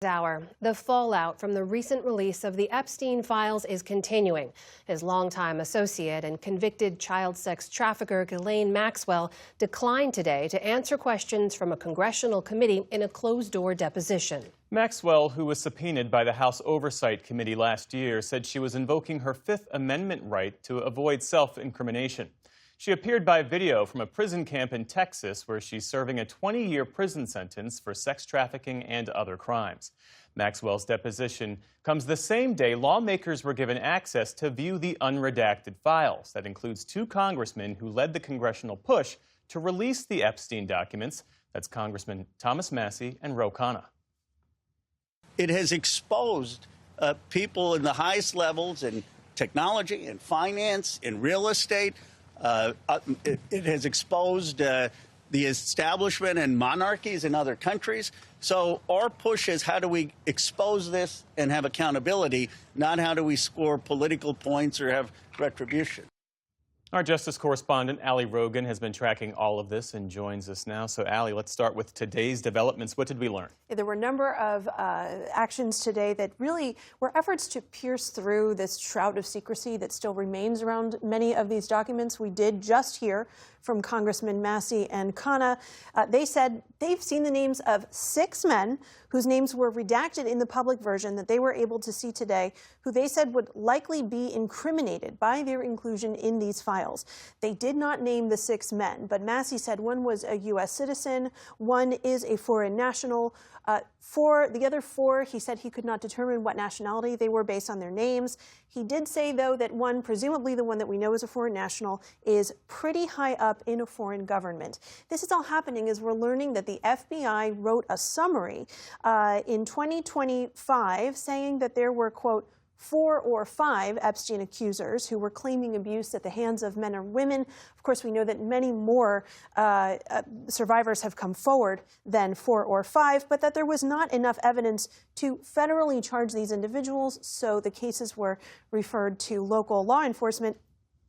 Hour. The fallout from the recent release of the Epstein files is continuing. His longtime associate and convicted child sex trafficker Ghislaine Maxwell declined today to answer questions from a congressional committee in a closed-door deposition. Maxwell, who was subpoenaed by the House Oversight Committee last year, said she was invoking her Fifth Amendment right to avoid self-incrimination. She appeared by video from a prison camp in Texas where she's serving a 20-year prison sentence for sex trafficking and other crimes. Maxwell's deposition comes the same day lawmakers were given access to view the unredacted files. That includes two congressmen who led the congressional push to release the Epstein documents. That's Congressman Thomas Massie and Ro Khanna. It has exposed people in the highest levels in technology, in finance, in real estate. It has exposed the establishment and monarchies in other countries. So our push is how do we expose this and have accountability, not how do we score political points or have retribution. Our Justice correspondent, Ali Rogan, has been tracking all of this and joins us now. So, Ali, let's start with today's developments. What did we learn? There were a number of actions today that really were efforts to pierce through this shroud of secrecy that still remains around many of these documents. We did just hear from Congressman Massie and Khanna. They said they've seen the names of 6 men whose names were redacted in the public version that they were able to see today, who they said would likely be incriminated by their inclusion in these files. They did not name the 6 men, but Massie said one was a U.S. citizen, one is a foreign national. For the other 4, he said he could not determine what nationality they were based on their names. He did say, though, that one, presumably the one that we know is a foreign national, is pretty high up in a foreign government. This is all happening as we're learning that the FBI wrote a summary in 2025 saying that there were, quote, 4 or 5 Epstein accusers who were claiming abuse at the hands of men or women. Of course, we know that many more survivors have come forward than 4 or 5, but that there was not enough evidence to federally charge these individuals, so the cases were referred to local law enforcement.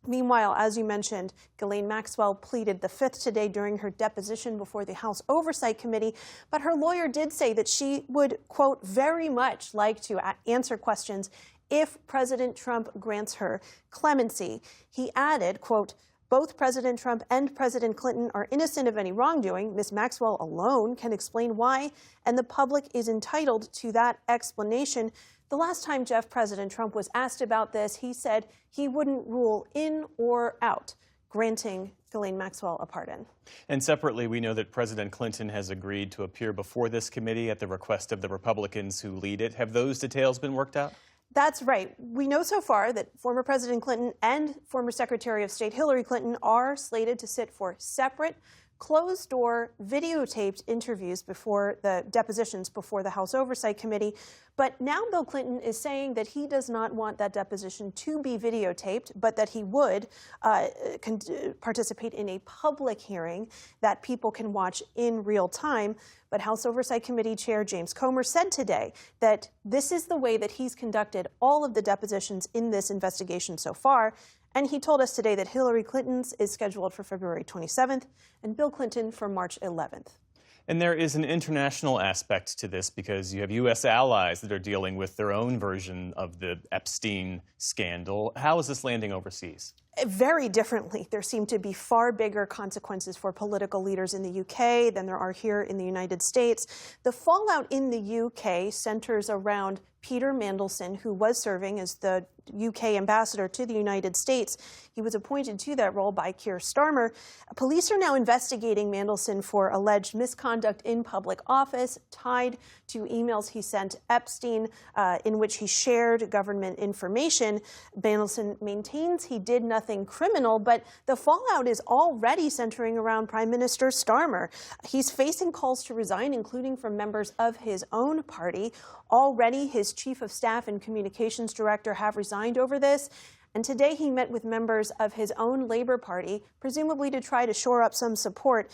Meanwhile, as you mentioned, Ghislaine Maxwell pleaded the Fifth today during her deposition before the House Oversight Committee, but her lawyer did say that she would, quote, very much like to answer questions if President Trump grants her clemency. He added, quote, both President Trump and President Clinton are innocent of any wrongdoing. Ms. Maxwell alone can explain why, and the public is entitled to that explanation. The last time President Trump was asked about this, he said he wouldn't rule in or out granting Ghislaine Maxwell a pardon. And separately, we know that President Clinton has agreed to appear before this committee at the request of the Republicans who lead it. Have those details been worked out? That's right. We know so far that former President Clinton and former Secretary of State Hillary Clinton are slated to sit for separate, closed-door, videotaped interviews before the depositions before the House Oversight Committee. But now Bill Clinton is saying that he does not want that deposition to be videotaped, but that he would participate in a public hearing that people can watch in real time. But House Oversight Committee Chair James Comer said today that this is the way that he's conducted all of the depositions in this investigation so far. And he told us today that Hillary Clinton's is scheduled for February 27th and Bill Clinton for March 11th. And there is an international aspect to this because you have U.S. allies that are dealing with their own version of the Epstein scandal. How is this landing overseas? Very differently. There seem to be far bigger consequences for political leaders in the UK than there are here in the United States. The fallout in the UK centers around Peter Mandelson, who was serving as the UK ambassador to the United States. He was appointed to that role by Keir Starmer. Police are now investigating Mandelson for alleged misconduct in public office tied to emails he sent Epstein in which he shared government information. Mandelson maintains he did nothing criminal, but the fallout is already centering around Prime Minister Starmer. He's facing calls to resign, including from members of his own party. Already, his chief of staff and communications director have resigned over this. And today he met with members of his own Labour Party, presumably to try to shore up some support.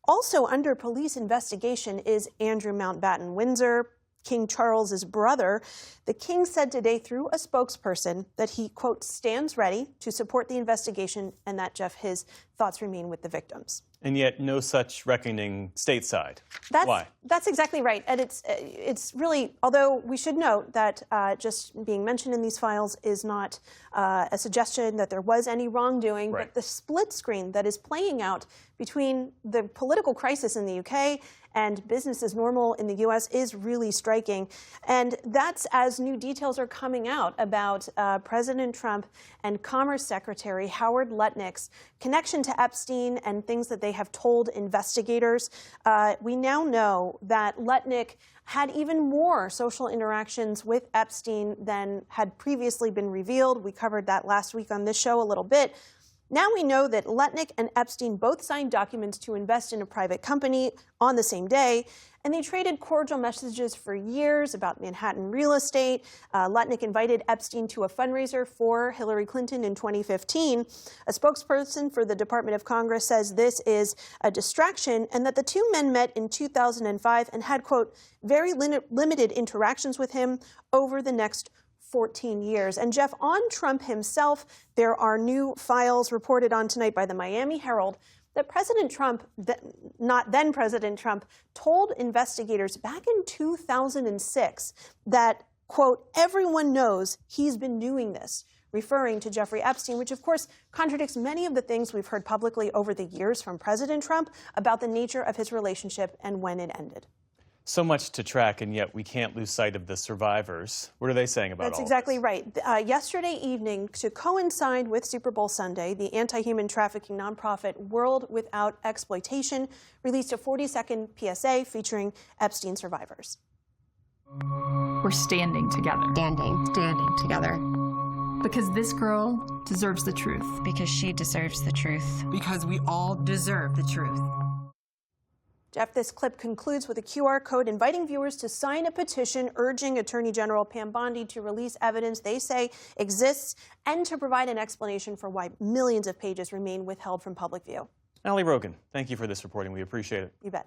Also under police investigation is Andrew Mountbatten Windsor, King Charles's brother. The king said today through a spokesperson that he, quote, stands ready to support the investigation and that, Jeff, his thoughts remain with the victims. And yet no such reckoning stateside. Why? That's exactly right. And it's really, although we should note that just being mentioned in these files is not a suggestion that there was any wrongdoing, right. But the split screen that is playing out between the political crisis in the UK and business as normal in the U.S. is really striking. And that's as new details are coming out about President Trump and Commerce Secretary Howard Lutnick's connection to Epstein and things that they have told investigators. We now know that Lutnick had even more social interactions with Epstein than had previously been revealed. We covered that last week on this show a little bit. Now we know that Lutnick and Epstein both signed documents to invest in a private company on the same day, and they traded cordial messages for years about Manhattan real estate. Lutnick invited Epstein to a fundraiser for Hillary Clinton in 2015. A spokesperson for the Department of Congress says this is a distraction and that the two men met in 2005 and had, quote, very limited interactions with him over the next 14 years. And Jeff, on Trump himself, there are new files reported on tonight by the Miami Herald that President Trump, not then President Trump, told investigators back in 2006 that, quote, everyone knows he's been doing this, referring to Jeffrey Epstein, which of course contradicts many of the things we've heard publicly over the years from President Trump about the nature of his relationship and when it ended. So much to track, and yet we can't lose sight of the survivors. What are they saying about all That's exactly this? right. Yesterday evening, to coincide with Super Bowl Sunday, the anti-human trafficking nonprofit World Without Exploitation released a 40-second PSA featuring Epstein survivors. We're standing together. Standing together. Because this girl deserves the truth. Because she deserves the truth. Because we all deserve the truth. Jeff, this clip concludes with a QR code inviting viewers to sign a petition urging Attorney General Pam Bondi to release evidence they say exists and to provide an explanation for why millions of pages remain withheld from public view. Allie Rogan, thank you for this reporting. We appreciate it. You bet.